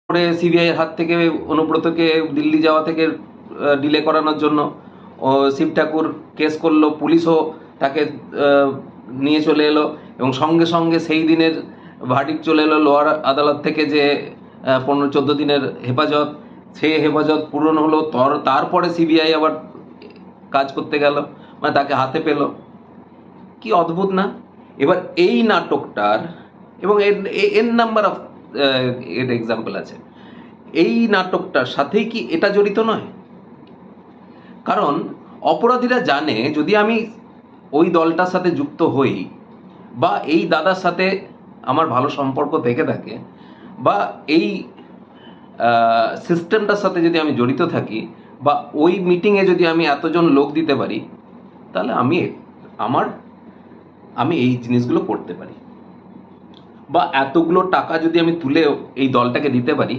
করে সিবিআইয়ের হাত থেকে অনুব্রতকে দিল্লি যাওয়া থেকে ডিলে করানোর জন্য শিব ঠাকুর কেস করলো, পুলিশও তাকে নিয়ে চলে এলো এবং সঙ্গে সঙ্গে সেই দিনের ভার্ডিক্ট চলে এলো লোয়ার আদালত থেকে যে 15-14 দিনের হেফাজত, সেই হেফাজত পূরণ হলো। তারপরে সিবিআই আবার কাজ করতে গেল, মানে তাকে হাতে পেল। কি অদ্ভুত না? এবার এই নাটকটার, এবং এর নাম্বার অফ এর এক্সাম্পল আছে, এই নাটকটার সাথেই কি এটা জড়িত নয়? কারণ অপরাধীরা জানে যদি আমি ওই দলটার সাথে যুক্ত হই বা এই দাদার সাথে আমার ভালো সম্পর্ক থেকে থাকে বা এই সিস্টেমটার সাথে যদি আমি জড়িত থাকি বা ওই মিটিংয়ে যদি আমি এতজন লোক দিতে পারি, তাহলে আমি এই জিনিসগুলো করতে পারি, বা এতগুলো টাকা যদি আমি তুলে এই দলটাকে দিতে পারি,